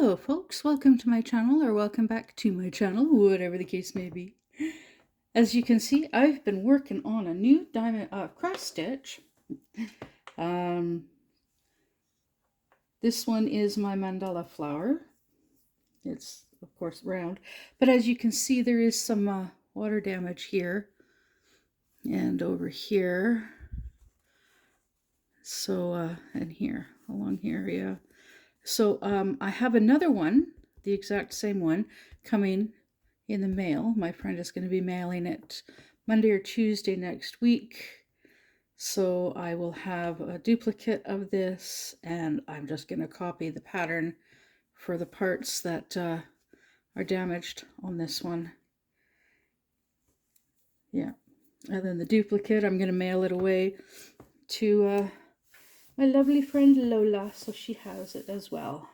Hello folks, welcome to my channel, or welcome back to my channel, whatever the case may be. As you can see, I've been working on a new diamond cross stitch. This one is my Mandala Flower. It's of course round, but as you can see there is some water damage here and over here. So and here, along here, yeah. So I have another one, the exact same one, coming in the mail. My friend is going to be mailing it Monday or Tuesday next week. So I will have a duplicate of this, and I'm just going to copy the pattern for the parts that are damaged on this one. Yeah, and then the duplicate, I'm going to mail it away to my lovely friend Lola, so she has it as well.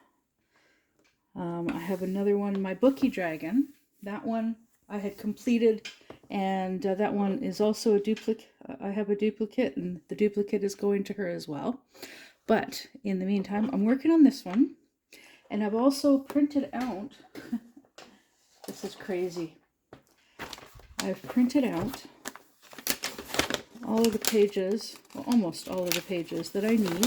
I have another one, my Bookie Dragon. That one I had completed, and that one is also a duplicate. I have a duplicate, and the duplicate is going to her as well. But in the meantime, I'm working on this one, and I've also printed out, this is crazy, I've printed out all of the pages, well, almost all of the pages that I need.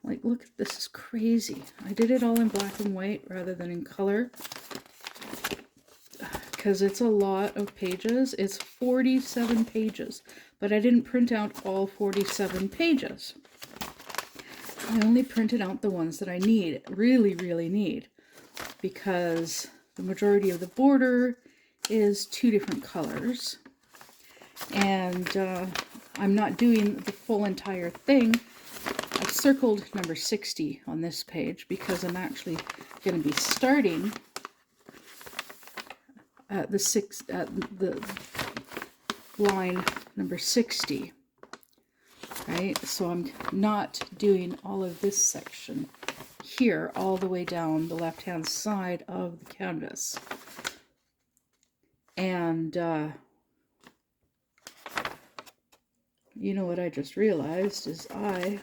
Like, look, this is crazy. I did it all in black and white rather than in color, because it's a lot of pages. It's 47 pages, but I didn't print out all 47 pages. I only printed out the ones that I need, really need, because the majority of the border is 2 different colors, and I'm not doing the full entire thing. I've circled number 60 on this page because I'm actually going to be starting at the line number 60, right? So I'm not doing all of this section here all the way down the left-hand side of the canvas. And you know what I just realized is I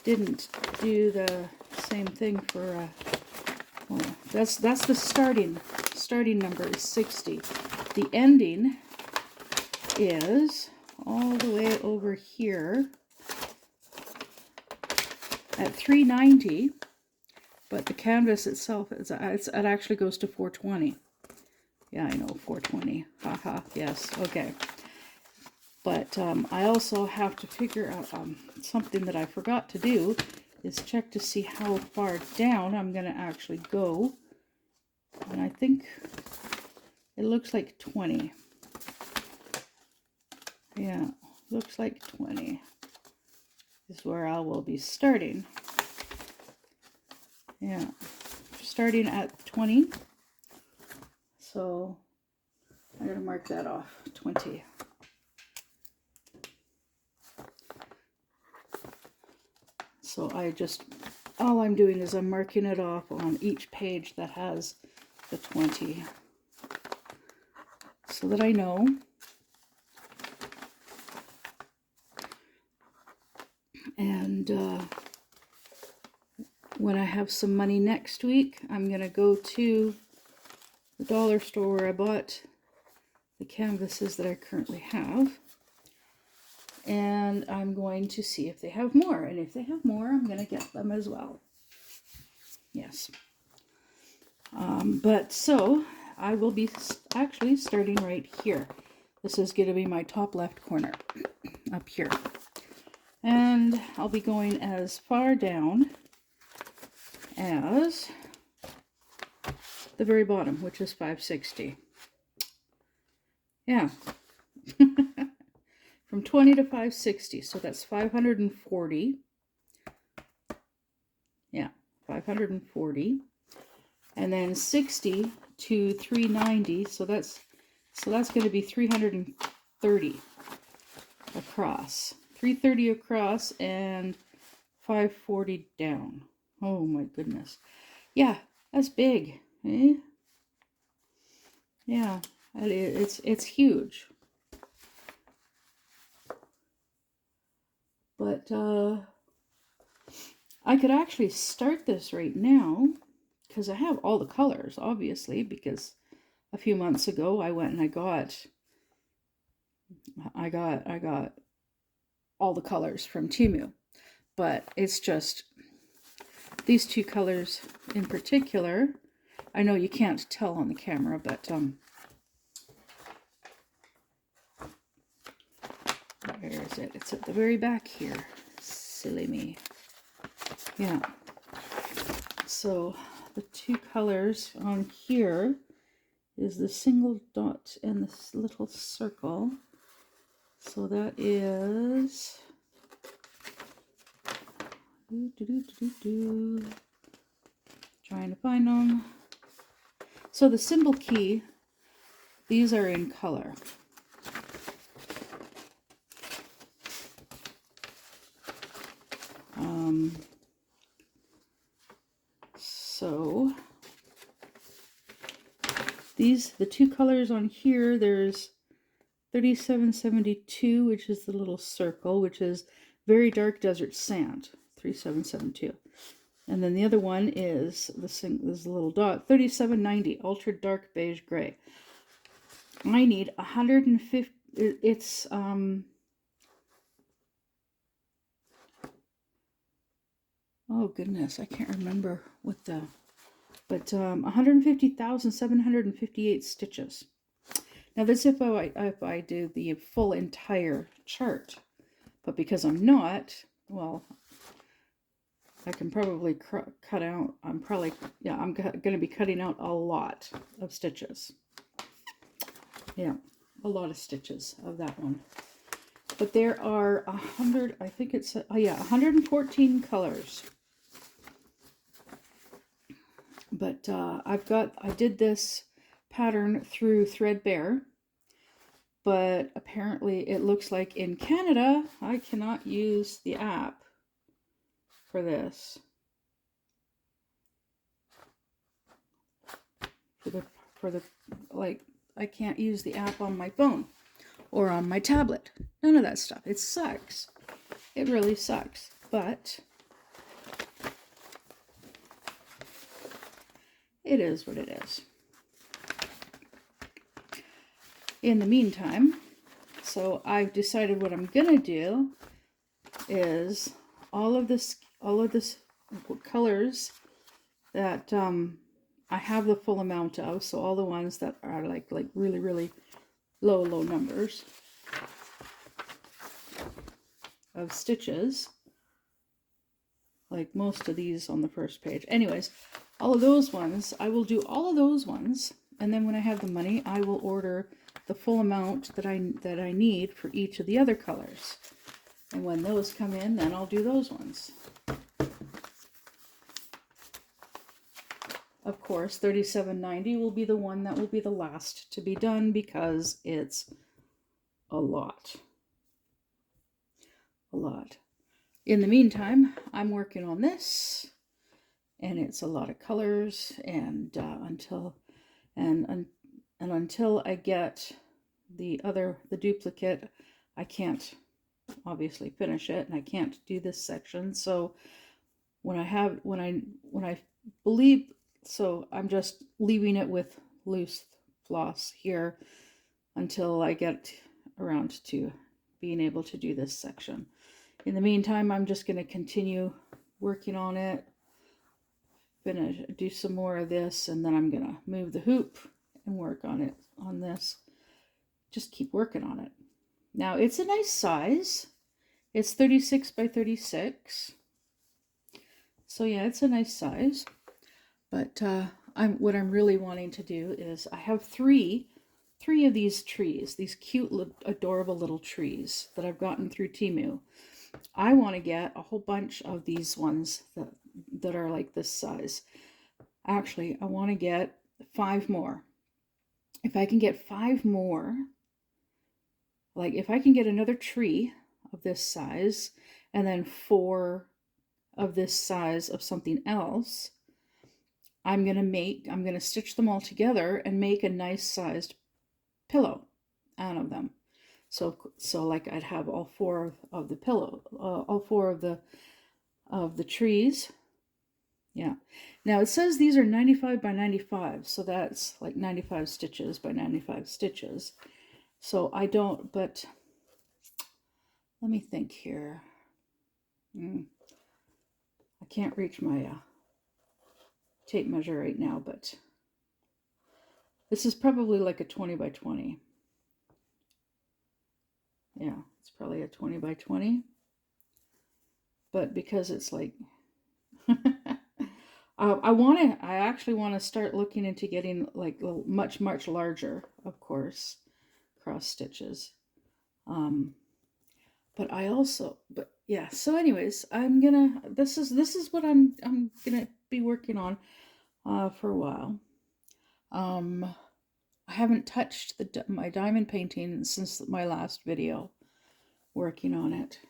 didn't do the same thing for well, that's the starting number is 60. The ending is all the way over here at 390, but the canvas itself it actually goes to 420. Yeah, I know, 420. Haha, yes, okay. But I also have to figure out something that I forgot to do is check to see how far down I'm going to actually go. And I think it looks like 20. Yeah, looks like 20 is where I will be starting. Yeah, starting at 20. So I'm going to mark that off, 20. So all I'm doing is I'm marking it off on each page that has the 20, so that I know. And when I have some money next week, I'm going to go to the dollar store where I bought the canvases that I currently have. And I'm going to see if they have more. And if they have more, I'm going to get them as well. Yes. But so I will be actually starting right here. This is going to be my top left corner up here. And I'll be going as far down as the very bottom, which is 560. Yeah. From 20 to 560, so that's 540. Yeah, 540. And then 60 to 390, so that's going to be 330 across. 330 across and 540 down. Oh my goodness. Yeah, that's big, eh? Yeah, it's huge. But I could actually start this right now because I have all the colors, obviously, because a few months ago I went and I got all the colors from Temu. But it's just these two colors in particular. I know you can't tell on the camera, but where is it? It's at the very back here. Silly me. Yeah. So the two colors on here is the single dot and this little circle. So that is trying to find them. So the symbol key, these are in color. So the two colors on here, there's 3772, which is the little circle, which is very dark desert sand, 3772. And then the other one is this little dot, 3790, ultra dark beige gray. I need 150. It's oh goodness, I can't remember what the, but 150,758 stitches. Now this if I do the full entire chart, but because I'm not, well, I can probably cut out, I'm going to be cutting out a lot of stitches. Yeah, a lot of stitches of that one. But there are 100, I think it's, 114 colors. But I did this pattern through Threadbare, but apparently it looks like in Canada, I cannot use the app for this. For the like, I can't use the app on my phone or on my tablet. None of that stuff. It sucks. It really sucks. But it is what it is. In the meantime, so I've decided what I'm gonna do is all of this colors that I have the full amount of, so all the ones that are like really, really low numbers of stitches, like most of these on the first page. Anyways, all of those ones, I will do all of those ones, and then when I have the money, I will order the full amount that I need for each of the other colors. And when those come in, then I'll do those ones. Of course, 3790 will be the one that will be the last to be done because it's a lot. A lot. In the meantime, I'm working on this, and it's a lot of colors, and until I get the duplicate, I can't obviously finish it, and I can't do this section. So when I believe, so I'm just leaving it with loose floss here until I get around to being able to do this section. In the meantime, I'm just going to continue working on it, do some more of this, and then I'm going to move the hoop and work on it, on this. Just keep working on it. Now, it's a nice size. It's 36 by 36. So yeah, it's a nice size. But what I'm really wanting to do is I have three of these trees, these cute, adorable little trees that I've gotten through Temu. I want to get a whole bunch of these ones that are like this size. Actually, I want to get 5 more. If I can get 5 more, like if I can get another tree of this size and then 4 of this size of something else, I'm going to stitch them all together and make a nice sized pillow out of them. So like I'd have all 4 of the pillow, all 4 of the trees, Yeah. Now it says these are 95 by 95, so that's like 95 stitches by 95 stitches. So I don't, but let me think here. I can't reach my tape measure right now, but this is probably like a 20 by 20. Yeah, it's probably a 20 by 20. But because it's like, I actually want to start looking into getting like much larger, of course, cross stitches. But I also, but yeah. So, anyways, I'm gonna. This is what I'm gonna be working on for a while. I haven't touched my diamond painting since my last video working on it.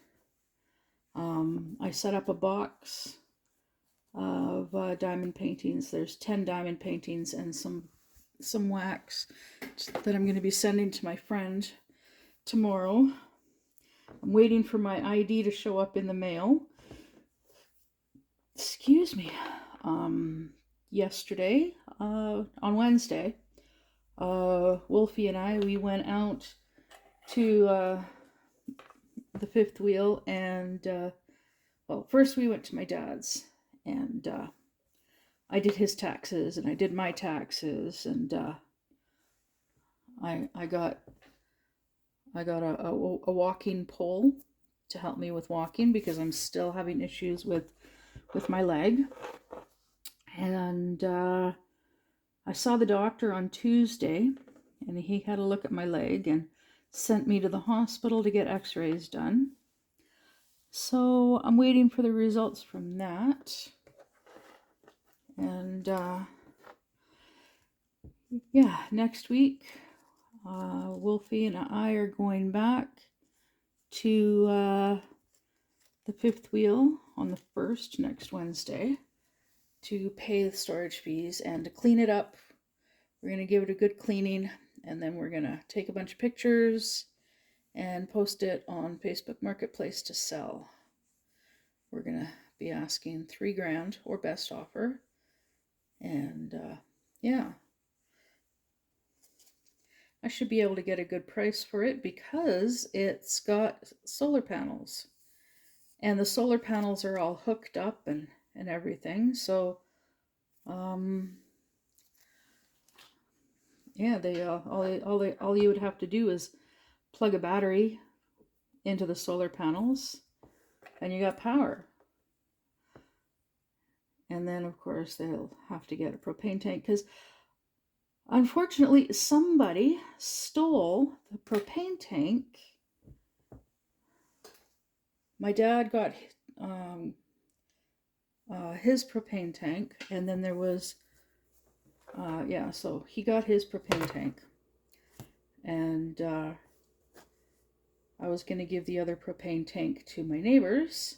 I set up a box of diamond paintings. There's 10 diamond paintings and some wax that I'm going to be sending to my friend tomorrow. I'm waiting for my ID to show up in the mail. Excuse me. Yesterday, on Wednesday, Wolfie and I, we went out to the fifth wheel, and well, first we went to my dad's, and I did his taxes and I did my taxes, and I got a walking pole to help me with walking because I'm still having issues with my leg. And I saw the doctor on Tuesday, and he had a look at my leg and sent me to the hospital to get x-rays done. So I'm waiting for the results from that. And yeah, next week, Wolfie and I are going back to the fifth wheel on the 1st, next Wednesday, to pay the storage fees and to clean it up. We're going to give it a good cleaning, and then we're going to take a bunch of pictures and post it on Facebook Marketplace to sell. We're going to be asking $3,000 or best offer. And yeah, I should be able to get a good price for it because it's got solar panels. And the solar panels are all hooked up and everything. So, yeah, they all you would have to do is plug a battery into the solar panels, and you got power. And then, of course, they'll have to get a propane tank because, unfortunately, somebody stole the propane tank. My dad got his propane tank, and then there was, yeah, so he got his propane tank. And I was going to give the other propane tank to my neighbors,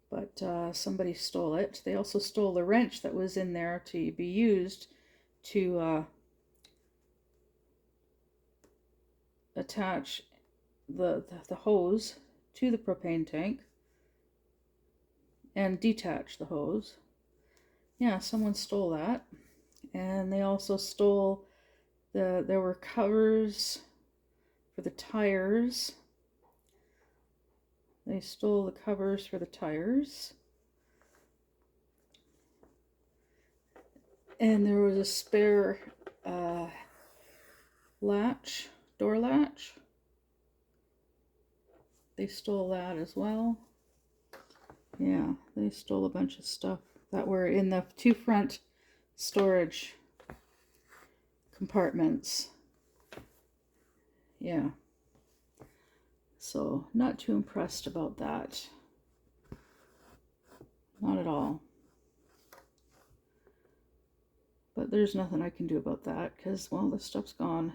but somebody stole it. They also stole the wrench that was in there to be used to attach the hose to the propane tank and detach the hose. Yeah, someone stole that. And they also stole there were covers for the tires. They stole the covers for the tires. And there was a spare door latch. They stole that as well. Yeah, they stole a bunch of stuff that were in the 2 front storage compartments. Yeah. So, not too impressed about that. Not at all. But there's nothing I can do about that because, well, the stuff's gone.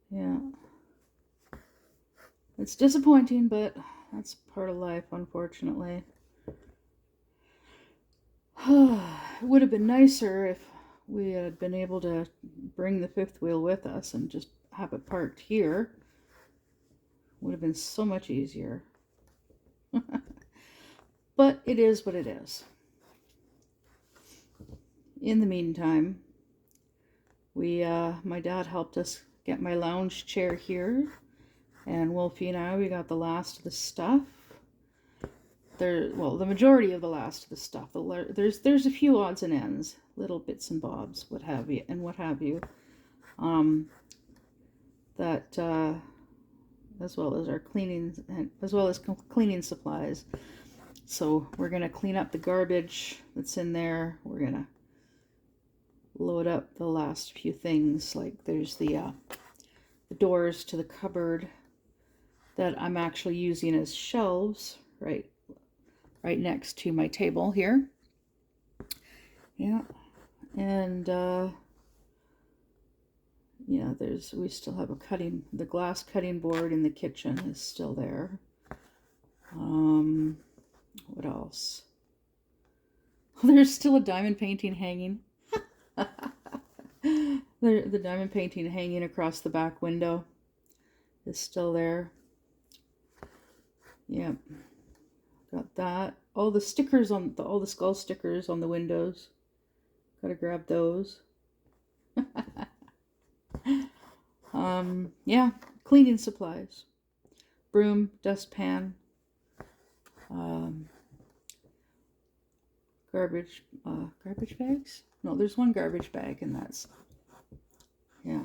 Yeah. It's disappointing, but that's part of life, unfortunately. It would have been nicer if we had been able to bring the fifth wheel with us and just have it parked here. Would have been so much easier. But it is what it is. In the meantime, my dad helped us get my lounge chair here, and Wolfie and I, we got the last of the stuff. Well, the majority of the last of the stuff. There's a few odds and ends, little bits and bobs, what have you. That as well as our cleaning, and as well as cleaning supplies. So we're gonna clean up the garbage that's in there. We're gonna load up the last few things, like there's the doors to the cupboard that I'm actually using as shelves right next to my table here. Yeah, and yeah, we still have the glass cutting board in the kitchen is still there. What else? There's still a diamond painting hanging. The diamond painting hanging across the back window is still there. Yep. Got that. All the stickers all the skull stickers on the windows. Gotta grab those. Yeah, cleaning supplies. Broom, dustpan, garbage bags? No, there's one garbage bag, and that's, yeah,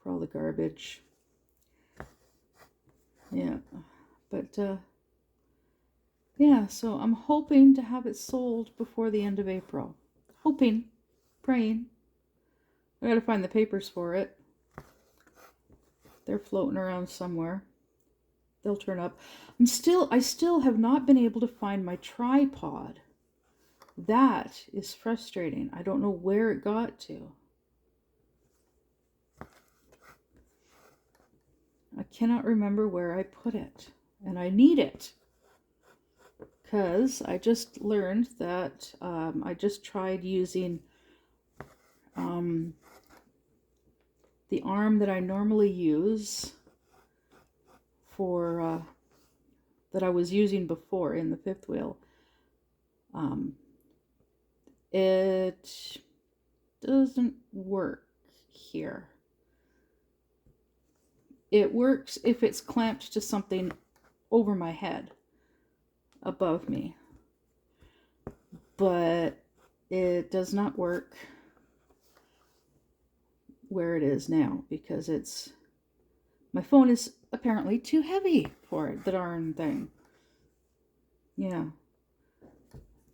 for all the garbage. Yeah, but, yeah, so I'm hoping to have it sold before the end of April. Hoping, praying. I gotta find the papers for it. They're floating around somewhere. They'll turn up. I still have not been able to find my tripod. That is frustrating. I don't know where it got to. I cannot remember where I put it. And I need it. Because I just learned that I just tried using the arm that I normally use for that I was using before in the fifth wheel. It doesn't work here. It works if it's clamped to something over my head, above me, but it does not work where it is now, because my phone is apparently too heavy for it, the darn thing. Yeah.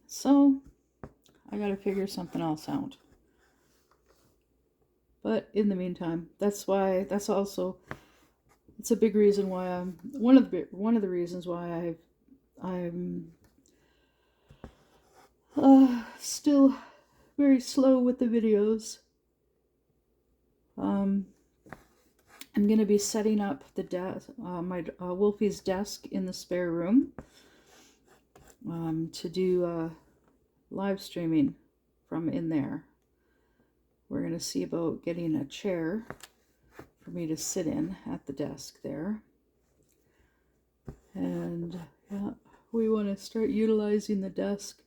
So I gotta figure something else out. But in the meantime, it's a big reason why one of the reasons why I'm still very slow with the videos. I'm going to be setting up the my Wolfie's desk in the spare room to do live streaming from in there. We're going to see about getting a chair for me to sit in at the desk there. And yeah, we want to start utilizing the desk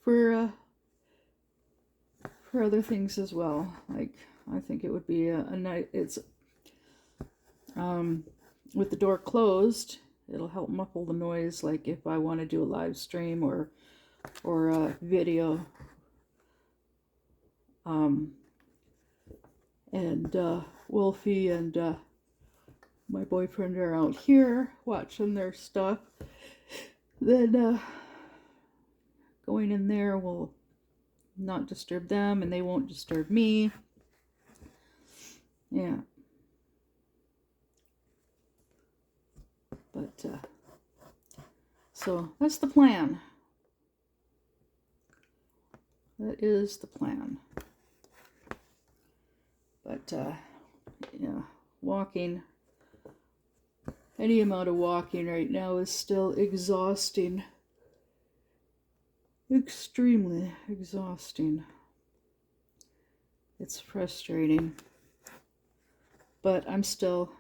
for other things as well. Like, I think it would be a nice, with the door closed, it'll help muffle the noise, like if I want to do a live stream or a video. And Wolfie and my boyfriend are out here watching their stuff. Then going in there will not disturb them, and they won't disturb me. Yeah. But so that's the plan. That is the plan. But yeah, walking, any amount of walking right now is still exhausting. Extremely exhausting. It's frustrating. But I'm still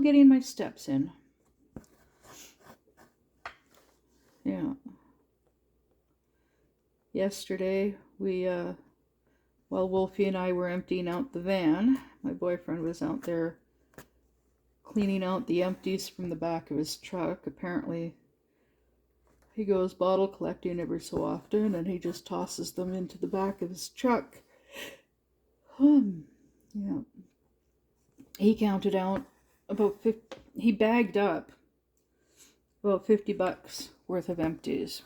getting my steps in. Yeah. Yesterday, while Wolfie and I were emptying out the van, my boyfriend was out there cleaning out the empties from the back of his truck. Apparently, he goes bottle collecting every so often, and he just tosses them into the back of his truck. Yeah. He counted out about 50, he bagged up about $50 worth of empties,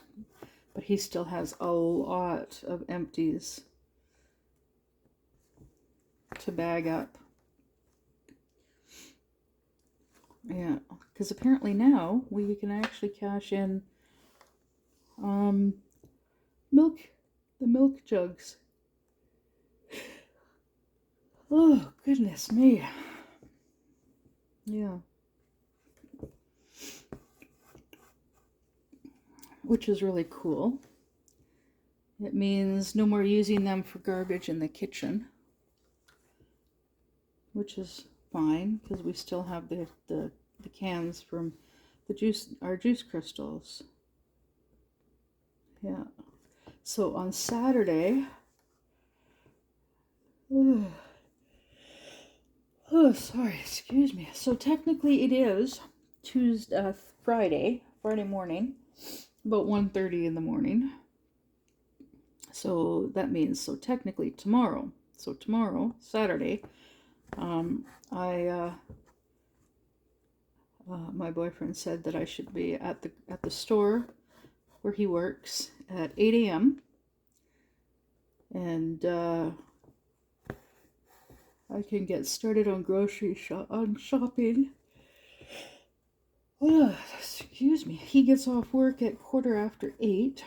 but he still has a lot of empties to bag up. Yeah, because apparently now we can actually cash in the milk jugs. Oh, goodness me. Yeah. Which is really cool. It means no more using them for garbage in the kitchen, which is fine because we still have the cans from our juice crystals. Yeah. So on Saturday, sorry, excuse me. So technically it is Friday morning, about 1:30 in the morning. So that means, so technically tomorrow. So tomorrow, Saturday, my boyfriend said that I should be at the store where he works at 8 a.m. and I can get started on shopping. Excuse me. He gets off work at 8:15,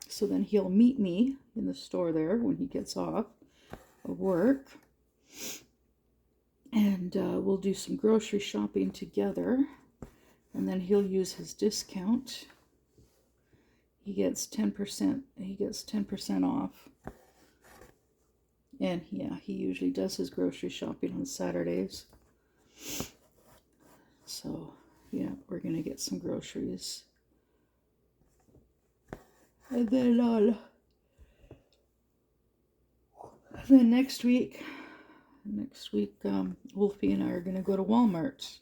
so then he'll meet me in the store there when he gets off of work, and we'll do some grocery shopping together, and then he'll use his discount. He gets 10%. He gets 10% off. And yeah, he usually does his grocery shopping on Saturdays. So yeah, we're gonna get some groceries. And then next week, Wolfie and I are gonna go to Walmart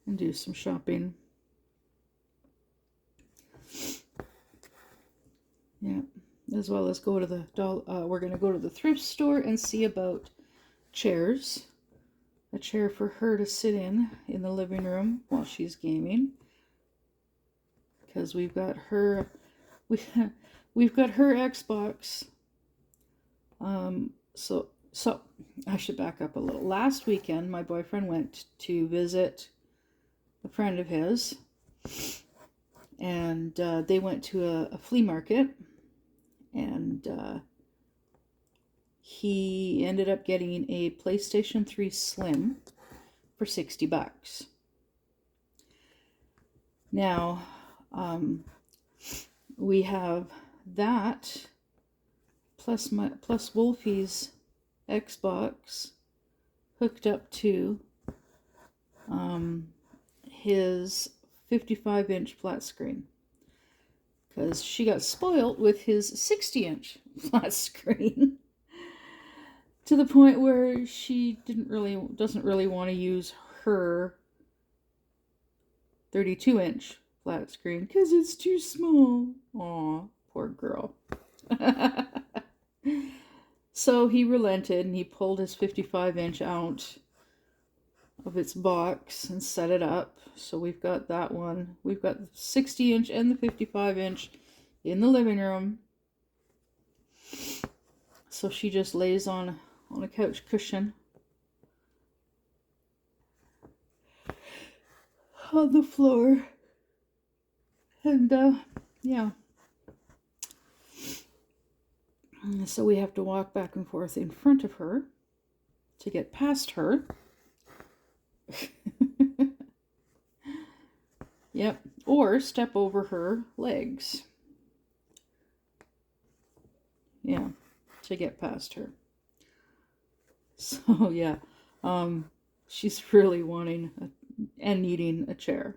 and do some shopping. Yeah. As well as go to we're going to go to the thrift store and see about chairs. A chair for her to sit in the living room while she's gaming. Because we've got her Xbox. So I should back up a little. Last weekend, my boyfriend went to visit a friend of his, and they went to a flea market. And he ended up getting a PlayStation 3 Slim for $60. Now, we have that plus Wolfie's Xbox hooked up to his 55-inch flat screen. Because she got spoiled with his 60-inch flat screen to the point where she doesn't really want to use her 32-inch flat screen because it's too small. Aw, poor girl. So he relented and he pulled his 55-inch out of its box and set it up. So we've got that one. We've got the 60-inch and the 55-inch in the living room. So she just lays on a couch cushion on the floor. And yeah. So we have to walk back and forth in front of her to get past her. Yep. Or step over her legs. Yeah. To get past her. So yeah. She's really wanting and needing a chair.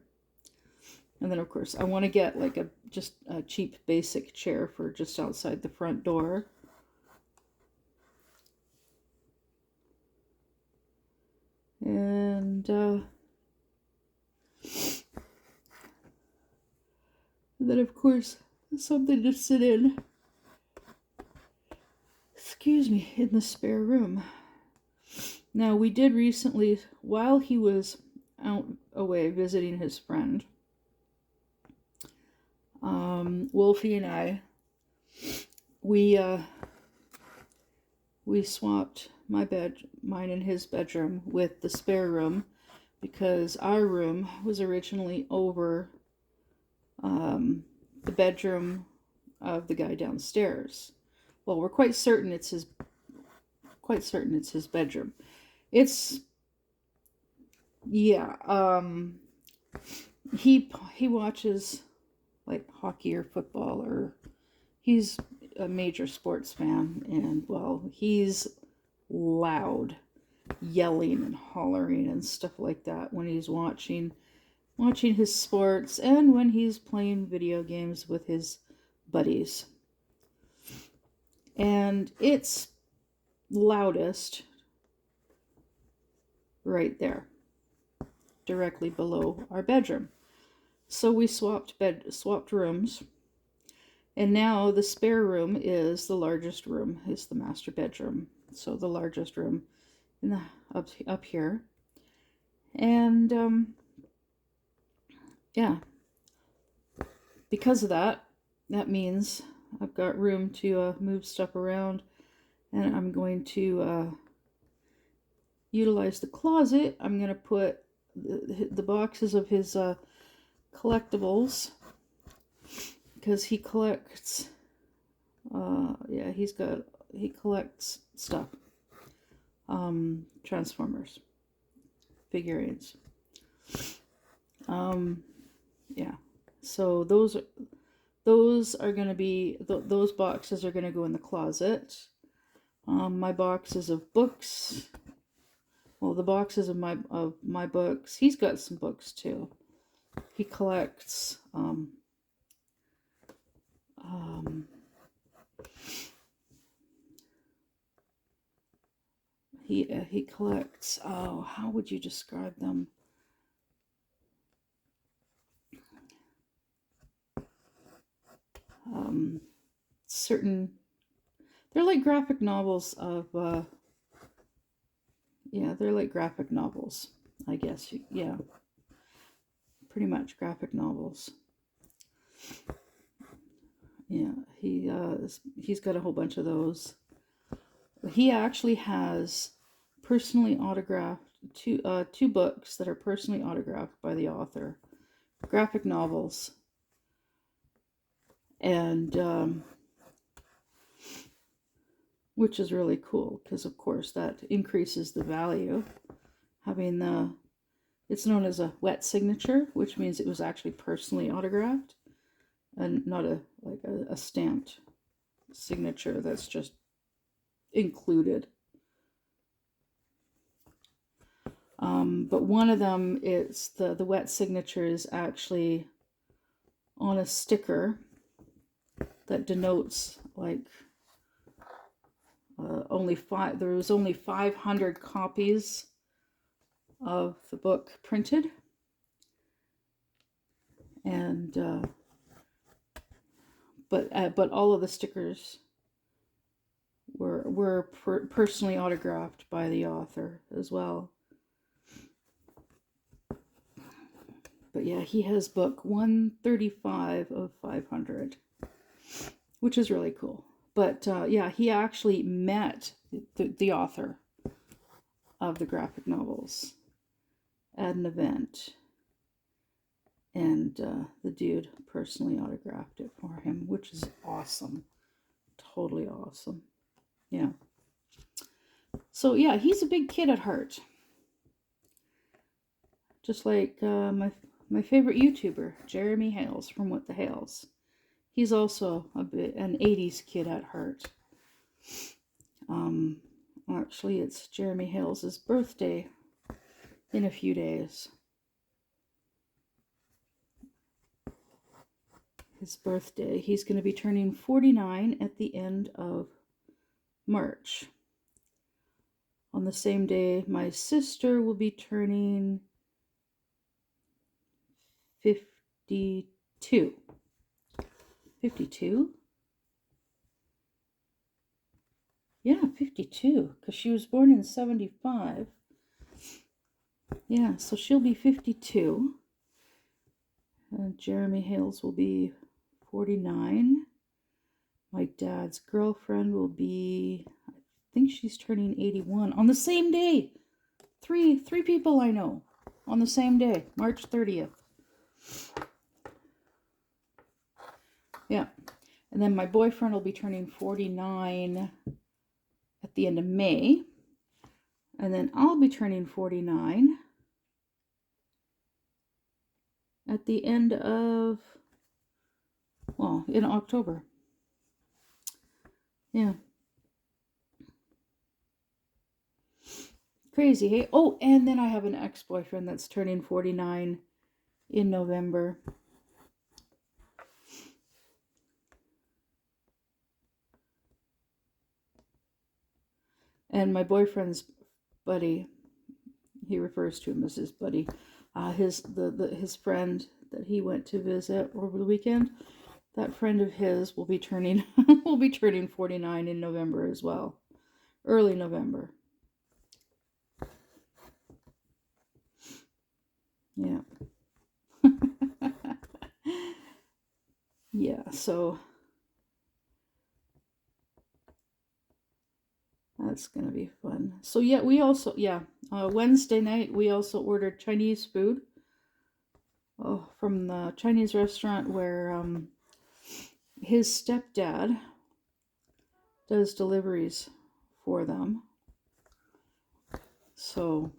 And then of course I want to get like just a cheap basic chair for just outside the front door. And then of course something to sit in. Excuse me, in the spare room. Now we did recently, while he was out away visiting his friend, Wolfie and I, we swapped mine and his bedroom with the spare room, because our room was originally over the bedroom of the guy downstairs. Well, we're quite certain it's his bedroom. It's, yeah, he watches like hockey or football, or he's a major sports fan, and well, he's loud, yelling and hollering and stuff like that when he's watching his sports and when he's playing video games with his buddies. And it's loudest right there, directly below our bedroom. So we swapped rooms, and now the spare room is the largest room, is the master bedroom. So the largest room in the up here. And yeah, because of that means I've got room to move stuff around, and I'm going to utilize the closet. I'm going to put the boxes of his collectibles, because he collects, yeah, he collects stuff, Transformers, figurines. Yeah, so those are going to be, those boxes are going to go in the closet. My boxes of books, well, the boxes of my books, he's got some books too. He collects he collects, oh, how would you describe them? Certain, they're like graphic novels of yeah, they're like graphic novels, I guess. Yeah, pretty much graphic novels. Yeah, he's got a whole bunch of those. He actually has personally autographed two books that are personally autographed by the author, graphic novels. And which is really cool, because of course that increases the value. Having it's known as a wet signature, which means it was actually personally autographed, and not a stamped signature that's just included. But one of them, it's the wet signature is actually on a sticker that denotes like there was only 500 copies of the book printed, and but all of the stickers were personally autographed by the author as well. But yeah, he has book 135 of 500, which is really cool. But yeah, he actually met the author of the graphic novels at an event, and the dude personally autographed it for him, which is awesome. Totally awesome. Yeah. So yeah, he's a big kid at heart. Just like my favorite YouTuber, Jeremy Hales from What the Hales. He's also an 80s kid at heart. Actually, it's Jeremy Hales' birthday in a few days. his birthday. He's going to be turning 49 at the end of March. On the same day, my sister will be turning 52. 52? Yeah, 52, because she was born in 75. Yeah, so she'll be 52. Jeremy Hales will be 49. My dad's girlfriend will be, I think she's turning 81 on the same day. Three people I know on the same day, March 30th. Yeah. And then my boyfriend will be turning 49 at the end of May. And then I'll be turning 49 at the end of, well, in October. Yeah. Crazy, hey? Oh, and then I have an ex-boyfriend that's turning 49 in November. And my boyfriend's buddy, he refers to him as his buddy, his friend that he went to visit over the weekend, that friend of his will be turning 49 in November as well. Early November. Yeah. Yeah, so that's gonna be fun. So yeah, we also, Wednesday night we also ordered Chinese food from the Chinese restaurant where his stepdad does deliveries for them. So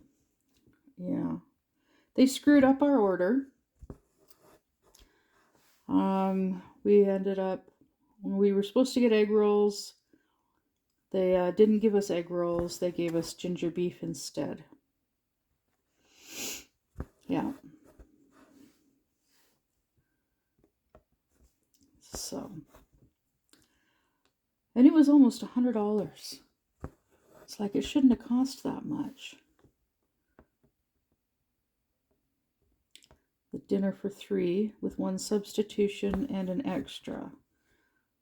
yeah, they screwed up our order. We were supposed to get egg rolls. They didn't give us egg rolls. They gave us ginger beef instead. Yeah. So, and it was almost $100. It's like it shouldn't have cost that much. The dinner for 3 with 1 substitution and an extra.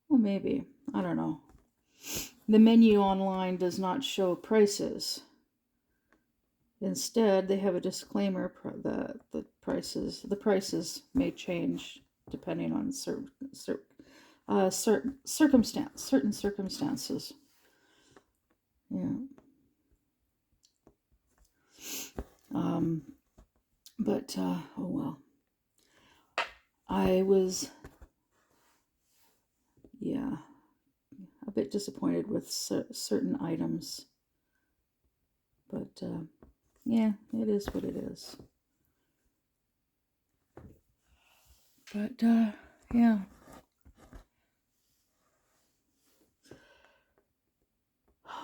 Well, maybe. I don't know. The menu online does not show prices. Instead, they have a disclaimer that the prices may change depending on certain circumstances. Yeah. But oh well. I was, a bit disappointed with certain items. But yeah, it is what it is. But yeah.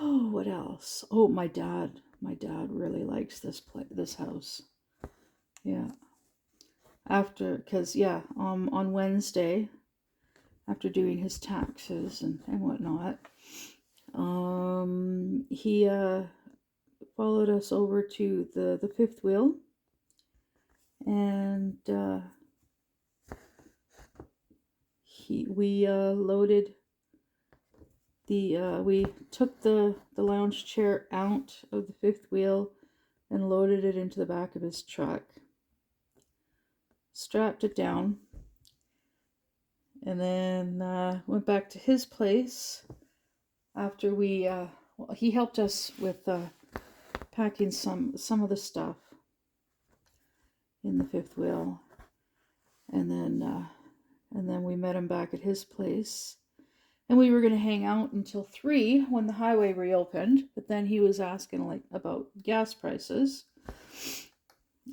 Oh, what else? Oh, my dad really likes this house. Yeah. On Wednesday, after doing his taxes and whatnot, he followed us over to the fifth wheel, and we loaded we took the lounge chair out of the fifth wheel and loaded it into the back of his truck, strapped it down, and then went back to his place after he helped us with packing some of the stuff in the fifth wheel, and then we met him back at his place, and we were going to hang out until 3 when the highway reopened, but then he was asking about gas prices,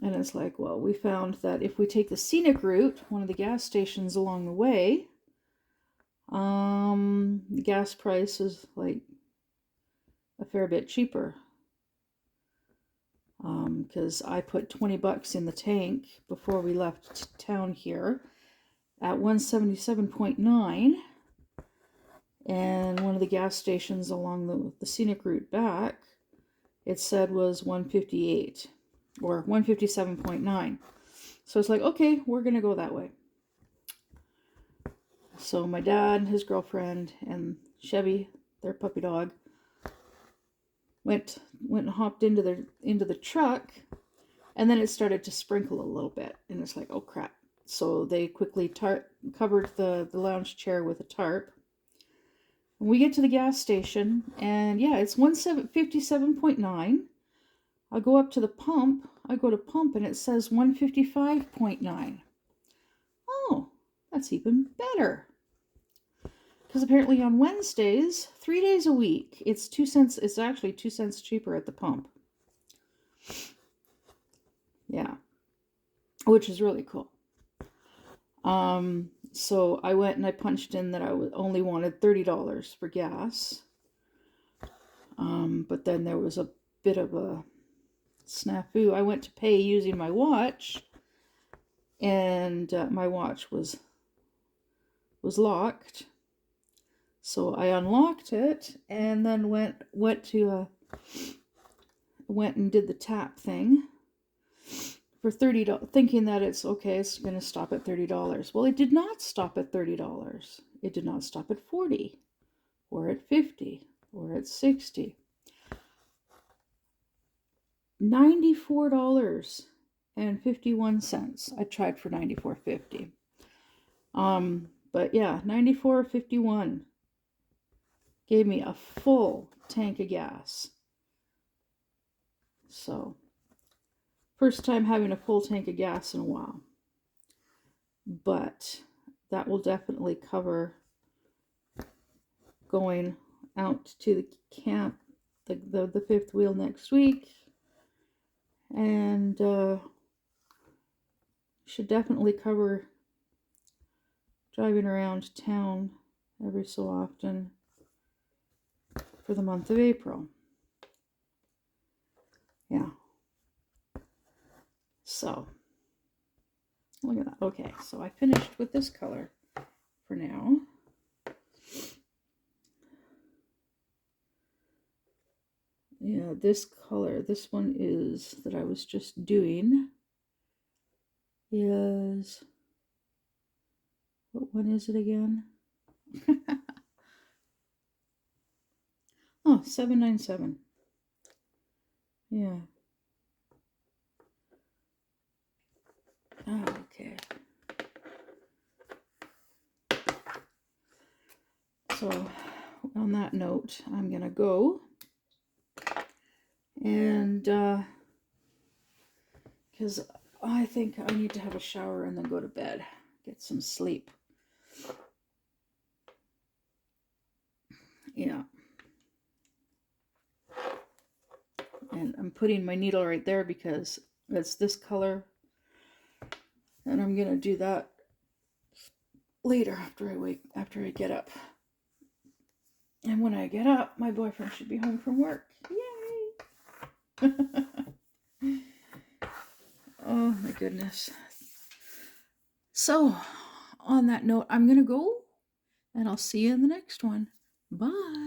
and it's like, well, we found that if we take the scenic route, one of the gas stations along the way, the gas price is like a fair bit cheaper. Because I put $20 in the tank before we left town here, at 177.9, and one of the gas stations along the scenic route back, it said was 158 or 157.9. So it's like, okay, we're gonna go that way. So my dad and his girlfriend and Chevy, their puppy dog, went and hopped into the truck, and then it started to sprinkle a little bit, and it's like, oh crap. So they quickly covered the lounge chair with a tarp. And we get to the gas station, and yeah, it's 157.9. I go up to the pump, and it says 155.9. Oh, that's even better. Because apparently on Wednesdays, 3 days a week, it's 2 cents. It's actually 2 cents cheaper at the pump. Yeah, which is really cool. So I went and I punched in that I only wanted $30 for gas. But then there was a bit of a snafu. I went to pay using my watch, and my watch was locked. So I unlocked it and then went and did the tap thing for $30, thinking that it's okay, it's going to stop at $30. Well, it did not stop at $30. It did not stop at 40 or at 50 or at 60. $94.51. I tried for $94.50. But yeah, $94.51 gave me a full tank of gas. So, first time having a full tank of gas in a while. But that will definitely cover going out to the camp, the fifth wheel next week. And should definitely cover driving around town every so often for the month of April. Yeah. So, look at that. Okay, so I finished with this color for now. Yeah, this color, this one is, that I was just doing, is, what one is it again? Oh, 797. Yeah. Oh, okay. So, on that note, I'm gonna go. And, because I think I need to have a shower and then go to bed, get some sleep. Yeah. And I'm putting my needle right there because it's this color. And I'm going to do that later after I get up. And when I get up, my boyfriend should be home from work. Yay! Oh my goodness. So, on that note, I'm going to go, and I'll see you in the next one. Bye.